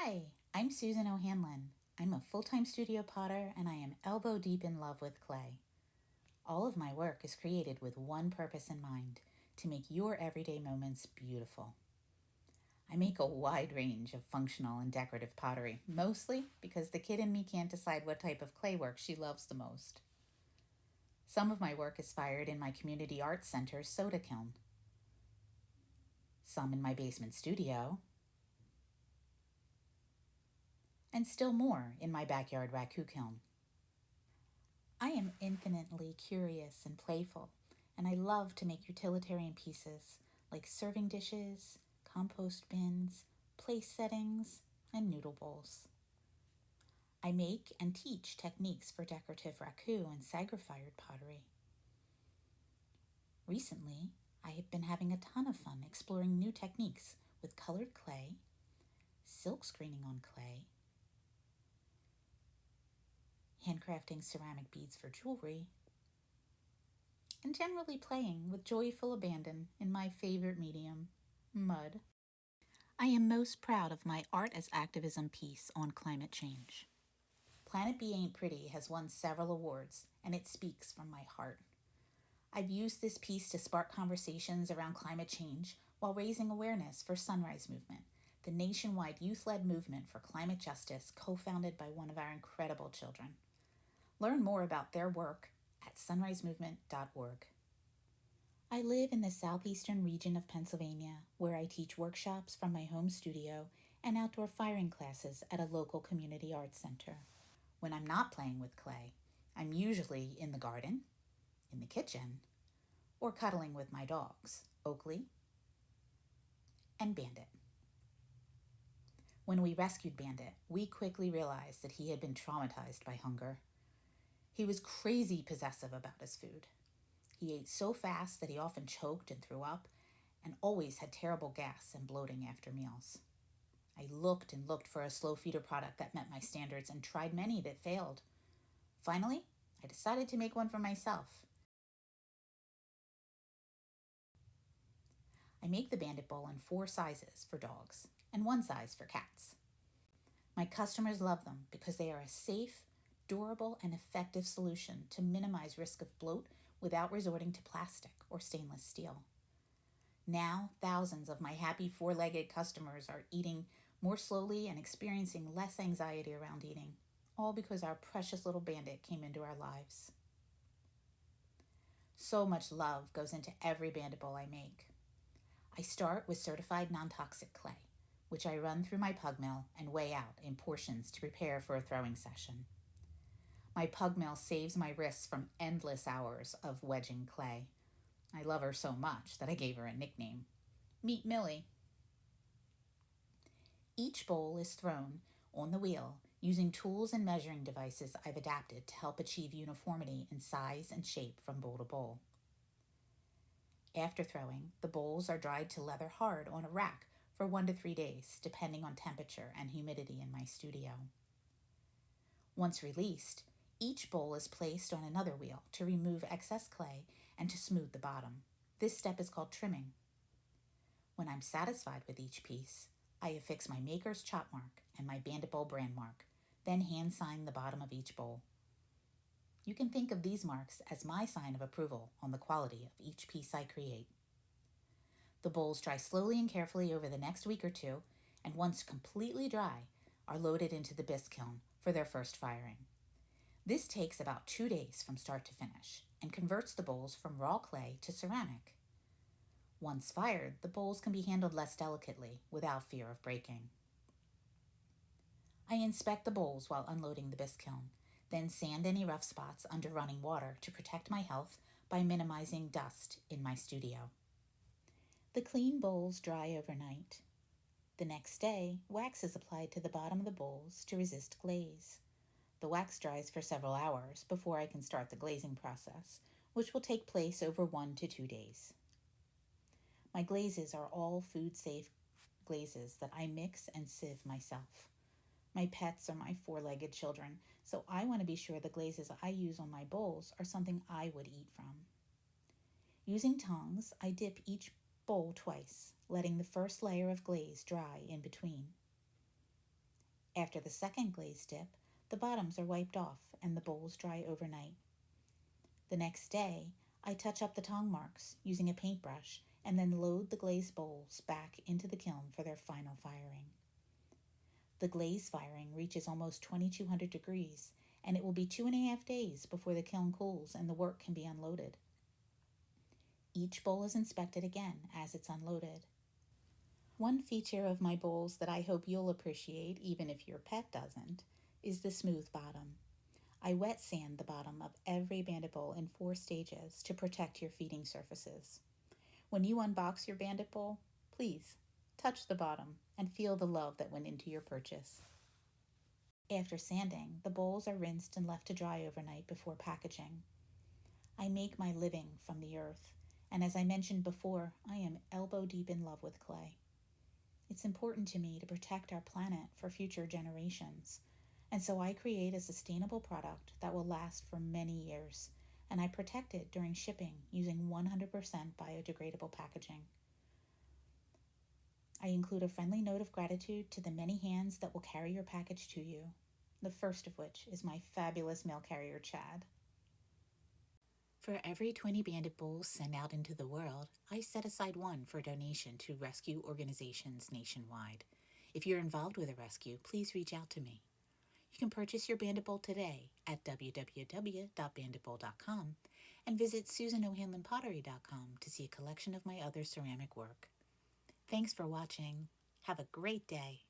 Hi, I'm Susan O'Hanlon. I'm a full-time studio potter and I am elbow deep in love with clay. All of my work is created with one purpose in mind, to make your everyday moments beautiful. I make a wide range of functional and decorative pottery, mostly because the kid in me can't decide what type of clay work she loves the most. Some of my work is fired in my community arts center's soda kiln, some in my basement studio, and still more in my backyard raku kiln. I am infinitely curious and playful, and I love to make utilitarian pieces like serving dishes, compost bins, place settings, and noodle bowls. I make and teach techniques for decorative raku and sagar-fired pottery. Recently, I have been having a ton of fun exploring new techniques with colored clay, silk screening on clay, handcrafting ceramic beads for jewelry, and generally playing with joyful abandon in my favorite medium, mud. I am most proud of my art as activism piece on climate change. Planet B Ain't Pretty has won several awards, and it speaks from my heart. I've used this piece to spark conversations around climate change while raising awareness for Sunrise Movement, the nationwide youth-led movement for climate justice co-founded by one of our incredible children. Learn more about their work at sunrisemovement.org. I live in the southeastern region of Pennsylvania, where I teach workshops from my home studio and outdoor firing classes at a local community arts center. When I'm not playing with clay, I'm usually in the garden, in the kitchen, or cuddling with my dogs, Oakley and Bandit. When we rescued Bandit, we quickly realized that he had been traumatized by hunger. He was crazy possessive about his food. He ate so fast that he often choked and threw up, and always had terrible gas and bloating after meals. I looked and looked for a slow feeder product that met my standards and tried many that failed. Finally, I decided to make one for myself. I make the Bandit Bowl in 4 sizes for dogs and 1 size for cats. My customers love them because they are a safe, durable, and effective solution to minimize risk of bloat without resorting to plastic or stainless steel. Now, thousands of my happy 4-legged customers are eating more slowly and experiencing less anxiety around eating, all because our precious little Bandit came into our lives. So much love goes into every Bandit Bowl I make. I start with certified non-toxic clay, which I run through my pug mill and weigh out in portions to prepare for a throwing session. My pug mill saves my wrists from endless hours of wedging clay. I love her so much that I gave her a nickname. Meet Millie. Each bowl is thrown on the wheel using tools and measuring devices I've adapted to help achieve uniformity in size and shape from bowl to bowl. After throwing, the bowls are dried to leather hard on a rack for 1 to 3 days, depending on temperature and humidity in my studio. Once released, each bowl is placed on another wheel to remove excess clay and to smooth the bottom. This step is called trimming. When I'm satisfied with each piece, I affix my maker's chop mark and my Bandit Bowl brand mark, then hand sign the bottom of each bowl. You can think of these marks as my sign of approval on the quality of each piece I create. The bowls dry slowly and carefully over the next week or 2, and once completely dry, are loaded into the bisque kiln for their first firing. This takes about 2 days from start to finish and converts the bowls from raw clay to ceramic. Once fired, the bowls can be handled less delicately without fear of breaking. I inspect the bowls while unloading the bisque kiln, then sand any rough spots under running water to protect my health by minimizing dust in my studio. The clean bowls dry overnight. The next day, wax is applied to the bottom of the bowls to resist glaze. The wax dries for several hours before I can start the glazing process, which will take place over 1 to 2 days. My glazes are all food-safe glazes that I mix and sieve myself. My pets are my 4-legged children, so I want to be sure the glazes I use on my bowls are something I would eat from. Using tongs, I dip each bowl twice, letting the first layer of glaze dry in between. After the second glaze dip, the bottoms are wiped off and the bowls dry overnight. The next day, I touch up the tongue marks using a paintbrush and then load the glazed bowls back into the kiln for their final firing. The glaze firing reaches almost 2200 degrees, and it will be 2.5 days before the kiln cools and the work can be unloaded. Each bowl is inspected again as it's unloaded. One feature of my bowls that I hope you'll appreciate, even if your pet doesn't, is the smooth bottom. I wet sand the bottom of every Bandit bowl in 4 stages to protect your feeding surfaces. When you unbox your Bandit bowl, please touch the bottom and feel the love that went into your purchase. After sanding, the bowls are rinsed and left to dry overnight before packaging. I make my living from the earth, and as I mentioned before, I am elbow deep in love with clay. It's important to me to protect our planet for future generations, and so I create a sustainable product that will last for many years, and I protect it during shipping using 100% biodegradable packaging. I include a friendly note of gratitude to the many hands that will carry your package to you, the first of which is my fabulous mail carrier, Chad. For every 20 Bandit bowls sent out into the world, I set aside one for donation to rescue organizations nationwide. If you're involved with a rescue, please reach out to me. You can purchase your Bandit bowl today at www.banditbowl.com and visit susanohanlonpottery.com to see a collection of my other ceramic work. Thanks for watching. Have a great day.